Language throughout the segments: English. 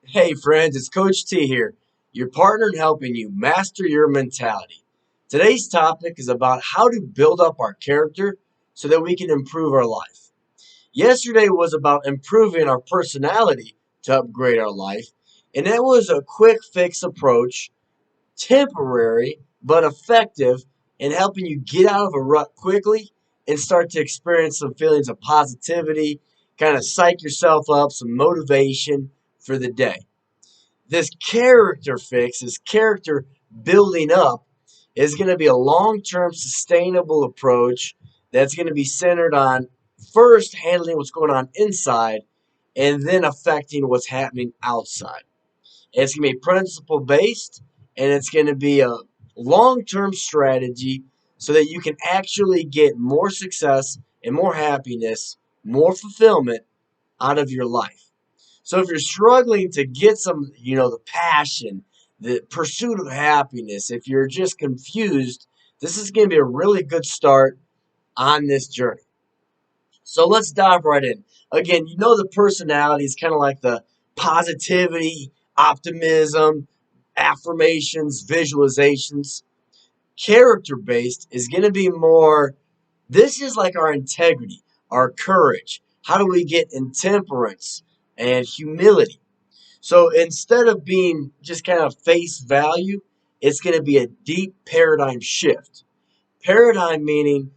Hey friends, it's Coach T here, your partner in helping you master your mentality. Today's topic is about how to build up our character so that we can improve our life. Yesterday was about improving our personality to upgrade our life, and that was a quick fix approach, temporary but effective in helping you get out of a rut quickly and start to experience some feelings of positivity, kind of psych yourself up, some motivation for the day. This character fix, this character building up, is going to be a long term sustainable approach that's going to be centered on first handling what's going on inside and then affecting what's happening outside. It's going to be principle based and it's going to be a long term strategy so that you can actually get more success and more happiness, more fulfillment out of your life. So if you're struggling to get some, the passion, the pursuit of happiness, if you're just confused, this is going to be a really good start on this journey. So let's dive right in. Again, the personality is kind of like the positivity, optimism, affirmations, visualizations. Character based is going to be more, this is like our integrity, our courage. How do we get intemperance and humility? So instead of being just kind of face value, it's going to be a deep paradigm shift. Paradigm meaning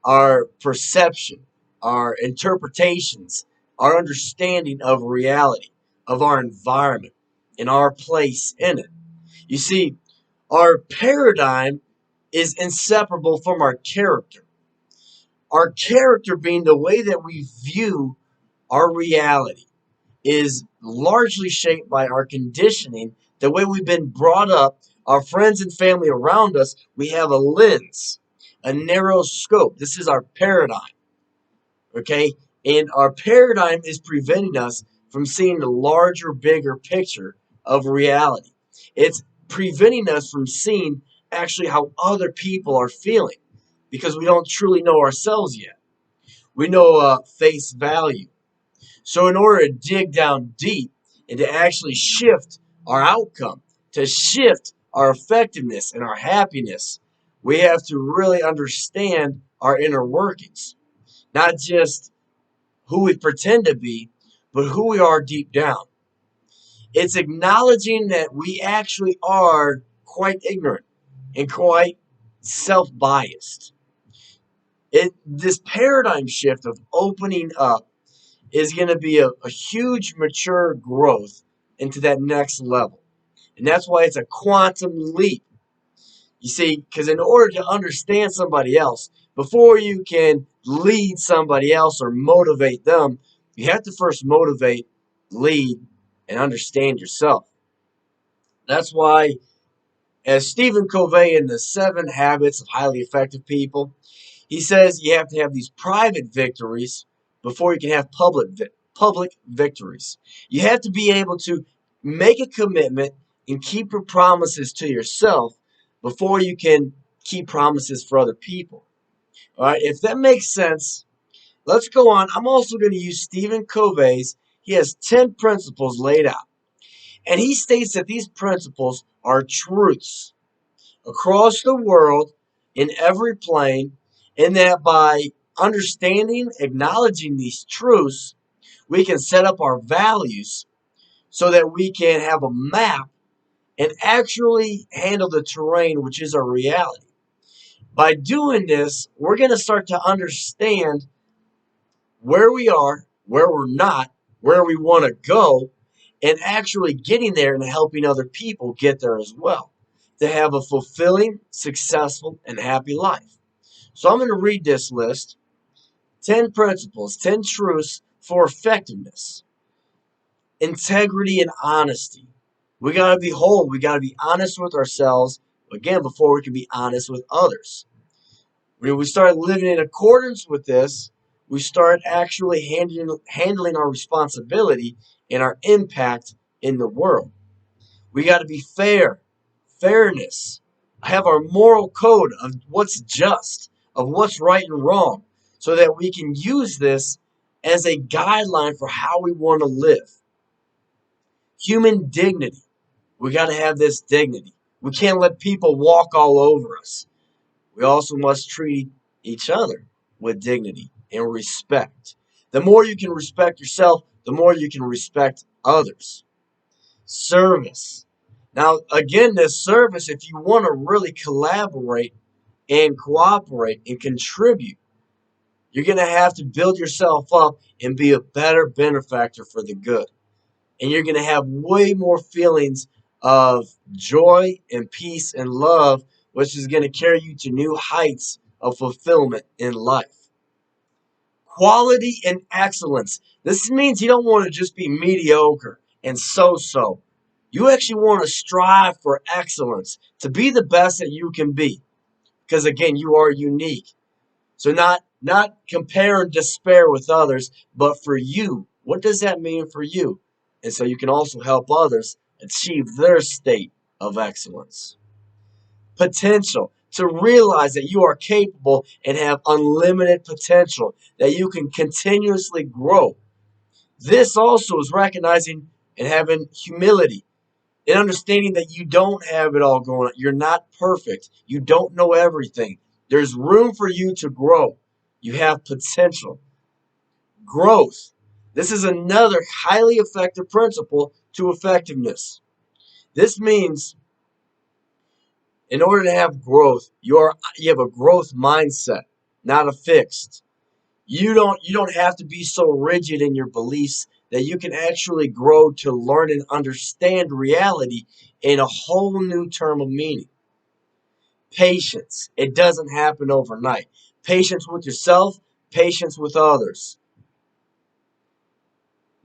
our perception, our interpretations, our understanding of reality, of our environment, and our place in it. You see, our paradigm is inseparable from our character. Our character being the way that we view our reality is largely shaped by our conditioning, the way we've been brought up, our friends and family around us. We have a lens, a narrow scope. This is our paradigm, okay? And our paradigm is preventing us from seeing the larger, bigger picture of reality. It's preventing us from seeing actually how other people are feeling because we don't truly know ourselves yet. We know face value. So, in order to dig down deep and to actually shift our outcome, to shift our effectiveness and our happiness, we have to really understand our inner workings. Not just who we pretend to be, but who we are deep down. It's acknowledging that we actually are quite ignorant and quite self biased. This paradigm shift of opening up is going to be a huge mature growth into that next level. And that's why it's a quantum leap. You see, because in order to understand somebody else, before you can lead somebody else or motivate them, you have to first motivate, lead, and understand yourself. That's why, as Stephen Covey in the 7 Habits of Highly Effective People, he says you have to have these private victories before you can have public victories. You have to be able to make a commitment and keep your promises to yourself before you can keep promises for other people. All right, if that makes sense, let's go on. I'm also going to use Stephen Covey's. He has 10 principles laid out. And he states that these principles are truths across the world in every plane, and that by understanding, acknowledging these truths, we can set up our values so that we can have a map and actually handle the terrain, which is our reality. By doing this, we're going to start to understand where we are, where we're not, where we want to go, and actually getting there and helping other people get there as well to have a fulfilling, successful, and happy life. So I'm going to read this list: 10 principles, 10 truths for effectiveness, integrity, and honesty. We got to be whole. We got to be honest with ourselves, again, before we can be honest with others. When we start living in accordance with this, we start actually handling our responsibility and our impact in the world. We got to be fair, fairness, have our moral code of what's just, of what's right and wrong, so that we can use this as a guideline for how we want to live. Human dignity. We got to have this dignity. We can't let people walk all over us. We also must treat each other with dignity and respect. The more you can respect yourself, the more you can respect others. Service. Now, again, this service, if you want to really collaborate and cooperate and contribute, you're going to have to build yourself up and be a better benefactor for the good. And you're going to have way more feelings of joy and peace and love, which is going to carry you to new heights of fulfillment in life. Quality and excellence. This means you don't want to just be mediocre and so-so. You actually want to strive for excellence, to be the best that you can be. Because again, you are unique. So not compare and despair with others, but for you. What does that mean for you? And so you can also help others achieve their state of excellence. Potential. To realize that you are capable and have unlimited potential, that you can continuously grow. This also is recognizing and having humility and understanding that you don't have it all going on. You're not perfect. You don't know everything. There's room for you to grow. You have potential. Growth. This is another highly effective principle to effectiveness. This means in order to have growth, you have a growth mindset, not a fixed. You don't have to be so rigid in your beliefs that you can actually grow to learn and understand reality in a whole new term of meaning. Patience. It doesn't happen overnight. Patience with yourself, patience with others.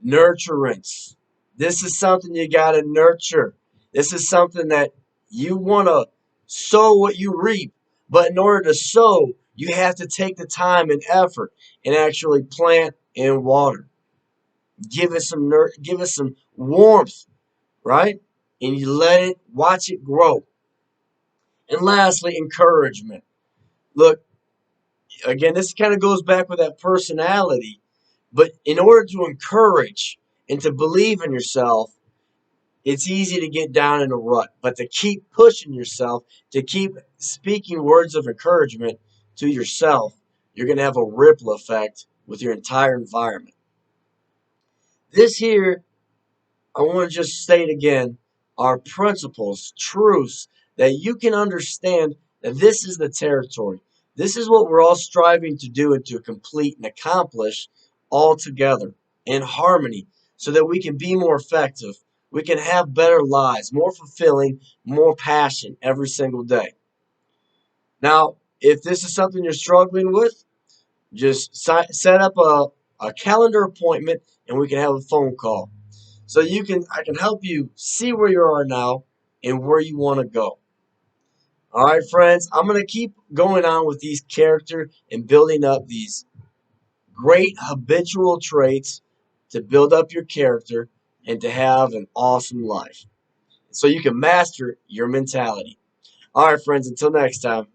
Nurturance. This is something you got to nurture. This is something that you want to sow what you reap. But in order to sow, you have to take the time and effort and actually plant and water. Give it some warmth, right? And you watch it grow. And lastly, encouragement. Look, again, this kind of goes back with that personality. But in order to encourage and to believe in yourself, it's easy to get down in a rut. But to keep pushing yourself, to keep speaking words of encouragement to yourself, you're going to have a ripple effect with your entire environment. This here, I want to just state again, are principles, truths that you can understand that this is the territory. This is what we're all striving to do and to complete and accomplish all together in harmony so that we can be more effective. We can have better lives, more fulfilling, more passion every single day. Now, if this is something you're struggling with, just set up a calendar appointment and we can have a phone call. So I can help you see where you are now and where you want to go. All right, friends, I'm going to keep going on with these character and building up these great habitual traits to build up your character and to have an awesome life. So you can master your mentality. All right, friends, until next time.